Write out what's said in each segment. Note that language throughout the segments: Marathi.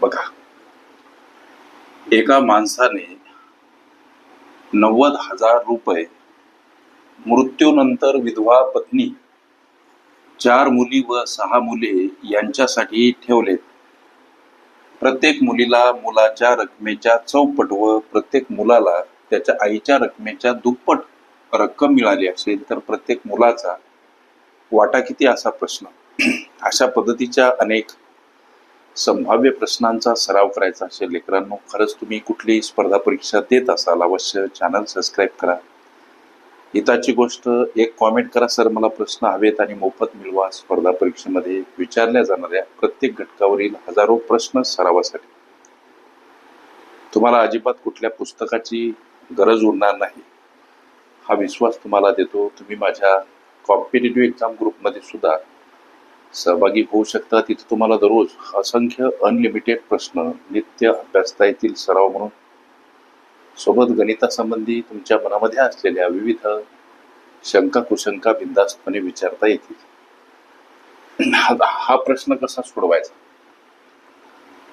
बघा, एका माणसाने 90,000 रुपये मृत्यूनंतर विधवा पत्नी, 4 मुली व 6 मुले यांच्यासाठी ठेवलेत. प्रत्येक मुलीला मुलाच्या रकमेच्या चौपट व प्रत्येक मुलाला त्याच्या आईच्या रकमेच्या दुप्पट रक्कम मिळाली असेल तर प्रत्येक मुलाचा वाटा किती असा प्रश्न. अशा पद्धतीच्या अनेक संभाव्य प्रश्नांचा सराव करायचा असेल लेकरांनो, खरंच तुम्ही कुठलीही स्पर्धा परीक्षा देत असाल अवश्य चॅनल सबस्क्राईब करा. हिताची गोष्ट, एक कॉमेंट करा, सर मला प्रश्न हवेत आणि मोफत मिळवा. स्पर्धा परीक्षेमध्ये विचारल्या जाणाऱ्या प्रत्येक घटकावरील हजारो प्रश्न सरावासाठी. तुम्हाला अजिबात कुठल्या पुस्तकाची गरज उरणार नाही हा विश्वास तुम्हाला देतो. तुम्ही माझ्या कॉम्पिटिटिव्ह एक्झाम ग्रुपमध्ये सुद्धा सहभागी होऊ शकता. तिथे तुम्हाला दररोज असंख्य अनलिमिटेड प्रश्न नित्य अभ्यासता येतील सराव म्हणून. सोबत गणितासंबंधी तुमच्या मनामध्ये असलेल्या विविध शंका कुशंका बिनधास्तपणे विचारता येतील. हा प्रश्न कसा सोडवायचा.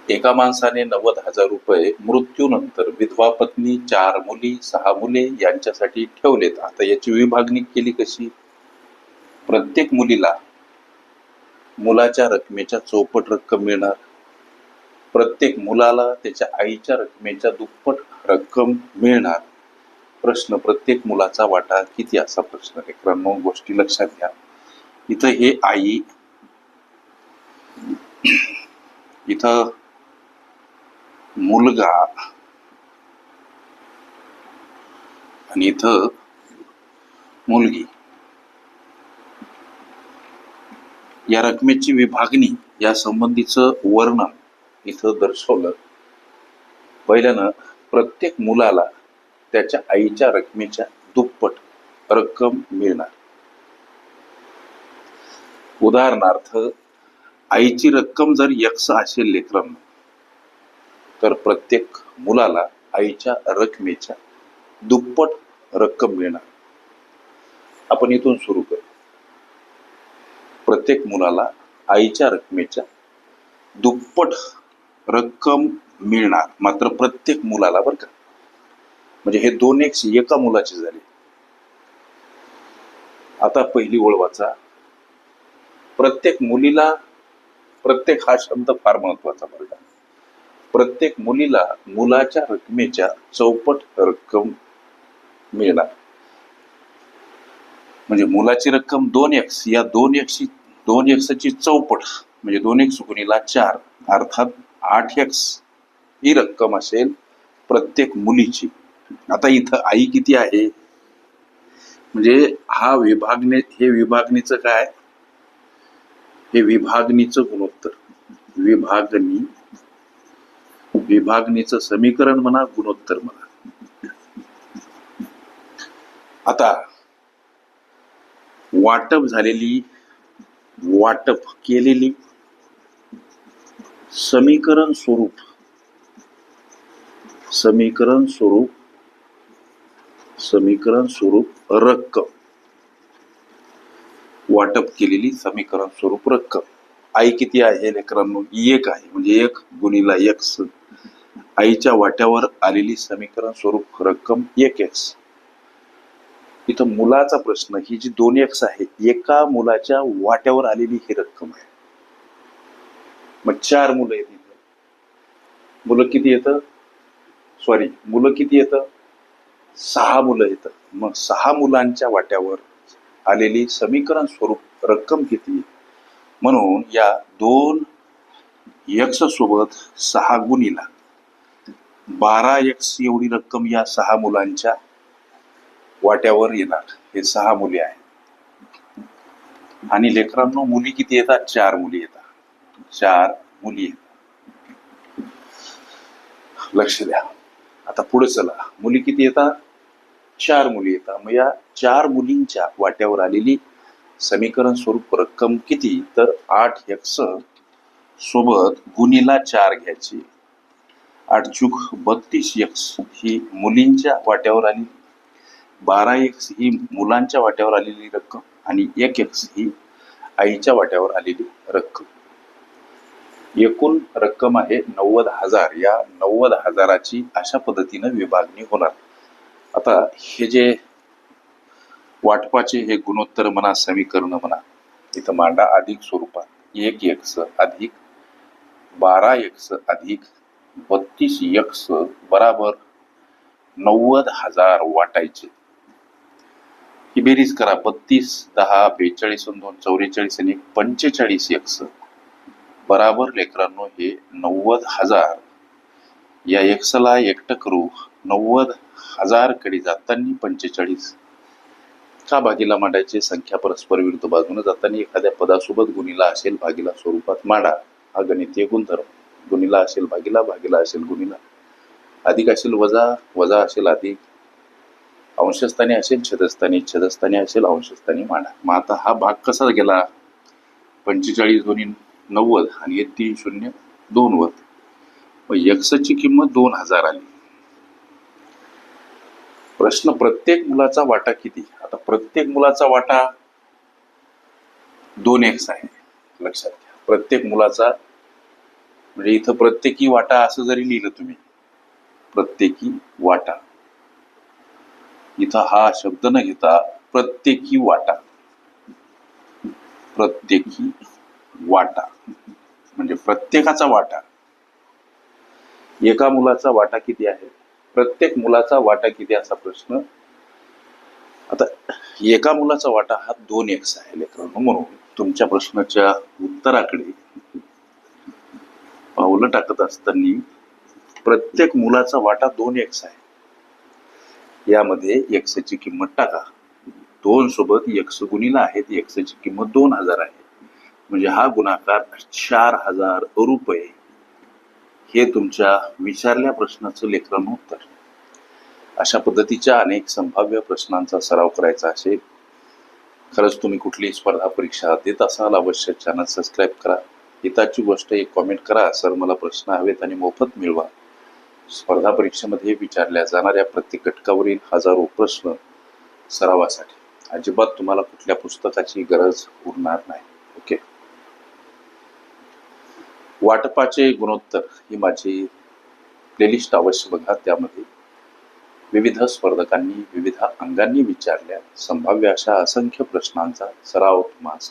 एका माणसाने 90,000 रुपये मृत्यूनंतर विधवा पत्नी, 4 मुली, 6 मुले यांच्यासाठी ठेवलेत. आता याची विभागणी केली कशी. प्रत्येक मुलीला मुलाच्या रकमेच्या चौपट रक्कम मिळणार. प्रत्येक मुलाला त्याच्या आईच्या रकमेच्या दुप्पट रक्कम मिळणार. प्रश्न, प्रत्येक मुलाचा वाटा किती असा प्रश्न. लेकरांनो, गोष्टी लक्षात घ्या. इथं हे आई, इथं मुलगा आणि इथं मुलगी. या रकमेची विभागणी, या संबंधीचं वर्णन इथं दर्शवलं. पहिल्यानं प्रत्येक मुलाला त्याच्या आईच्या रकमेच्या दुप्पट रक्कम मिळणार. उदाहरणार्थ, आईची रक्कम जर X असेल लेकरांना, तर प्रत्येक मुलाला आईच्या रकमेच्या दुप्पट रक्कम मिळणार. आपण इथून सुरू करू. प्रत्येक मुलाला आईच्या रकमेच्या दुप्पट रक्कम मिळणार. मात्र प्रत्येक मुलाला, बरं का, म्हणजे हे 2x एका मुलाचे झाले. आता पहिली ओळ वाचा. प्रत्येक मुलीला, प्रत्येक हा शब्द फार महत्वाचा बरं का. प्रत्येक मुलीला मुलाच्या रकमेच्या चौपट रक्कम मिळणार. म्हणजे मुलाची रक्कम 2x, या 2x ची चौपट म्हणजे 2x गुणिला 4 अर्थात 8x ही रक्कम असेल प्रत्येक मुलीची. आता इथं आई किती आहे, म्हणजे हा हे विभागणीचं काय, हे विभागणीचं गुणोत्तर. विभागणीचं समीकरण म्हणा, गुणोत्तर म्हणा. आता वाटप केलेली समीकरण स्वरूप रक्कम. वाटप केलेली समीकरण स्वरूप रक्कम. आई किती आहे लेकरांनो, 1 आहे. म्हणजे 1 गुणिला X. आईच्या वाट्यावर आलेली समीकरण स्वरूप रक्कम 1x. इथं मुलाचा प्रश्न, ही जी 2x आहे, एका मुलाच्या वाट्यावर आलेली ही रक्कम आहे. मग 4 मुलं आहेत. मुलं किती येतं, मुलं किती येतं, 6 मुलं येतं. मग 6 मुलांच्या वाट्यावर आलेली समीकरण स्वरूप रक्कम किती. म्हणून या 2x सोबत 6 गुणिला 12x एवढी रक्कम या 6 मुलांच्या वाट्यावर येणार. हे 6 मुली आहेत. आणि लेकरांनो, मुली किती येतात, 4 मुली येतात. 4 मुली येतात. लक्ष द्या. आता पुढे चला. मुली किती येतात, 4 मुली येतात. मग या 4 मुलींच्या वाट्यावर आलेली समीकरण स्वरूप रक्कम किती, तर 8x सोबत गुणिला 4 घ्यायची. 8 चूक 32x ही मुलींच्या वाट्यावर आली, 12x ही मुलांच्या वाट्यावर आलेली रक्कम आणि 1x ही आईच्या वाट्यावर आलेली रक्कम. एकूण रक्कम आहे 90,000. या 90,000ची अशा पद्धतीनं विभागणी होणार. आता हे जे वाटपाचे हे गुणोत्तर म्हणा, समीकरण म्हणा, इथं मांडा अधिक स्वरूपात 1x अधिक 12x अधिक 32x बराबर 90,000 वाटायचे. ही बेरीज करा. 32, 10, 42 आणि 2 44 आणि 45x बराबर लेकरांनो हे 90,000. या x ला एकटं करू. 90,000 कडे जाताना 45 का भागीला मांडायचे. संख्या परस्पर विरुद्ध बाजूने जाताना एखाद्या पदासोबत गुणिला असेल भागीला स्वरूपात मांडा. हा गणितीय गुणधर्म. गुणिला असेल भागीला, भागीला असेल गुणिला, अधिक असेल वजा, वजा असेल अधिक, अंशस्थानी असेल छेदस्थानी, छेदस्थानी असेल अंशस्थानी मांडा. मग आता हा भाग कसा गेला. 45 दोन्ही 90 आणि हे 3 शून्य 2 वर. मग x ची किंमत 2,000 आली. प्रश्न प्रत्येक मुलाचा वाटा किती. आता प्रत्येक मुलाचा वाटा 2x आहे. लक्षात घ्या. प्रत्येक मुलाचा म्हणजे इथं प्रत्येकी वाटा असं जरी लिहिलं तुम्ही, प्रत्येकी वाटा, इथं हा शब्द न घेता प्रत्येकी वाटा, प्रत्येकी वाटा म्हणजे प्रत्येकाचा वाटा. एका मुलाचा वाटा किती आहे. प्रत्येक मुलाचा वाटा किती असा प्रश्न. आता एका मुलाचा वाटा हा 2x आहे लेकरांनो. म्हणून तुमच्या प्रश्नाच्या उत्तराकडे पावलं टाकत असताना प्रत्येक मुलाचा वाटा 2x आहे. यामध्ये x ची किंमत टाका. 2 सोबत x गुणिला आहेत. x ची किंमत 2,000 आहे. म्हणजे हा गुणाकार 4,000 रुपये. हे तुमच्या विचारल्या प्रश्नाचं लेकरांनो उत्तर. अशा पद्धतीच्या अनेक संभाव्य प्रश्नांचा सराव करायचा असेल, खरंच तुम्ही कुठलीही स्पर्धा परीक्षा देत असाल, अवश्य चॅनल सबस्क्राईब करा. हिताची गोष्ट एक कॉमेंट करा. सर मला प्रश्न हवेत आणि मोफत मिळवा. स्पर्धा परीक्षेमध्ये विचारल्या जाणाऱ्या प्रत्येक घटकावरील हजारो प्रश्न सरावासाठी. अजिबात तुम्हाला कुठल्या पुस्तकाची गरज उरणार नाही. ओके. वाटपाचे गुणोत्तर ही माझी प्लेलिस्ट अवश्य बघा. त्यामध्ये विविध स्पर्धकांनी विविध अंगांनी विचारल्या संभाव्य अशा असंख्य प्रश्नांचा सराव तुम्हाला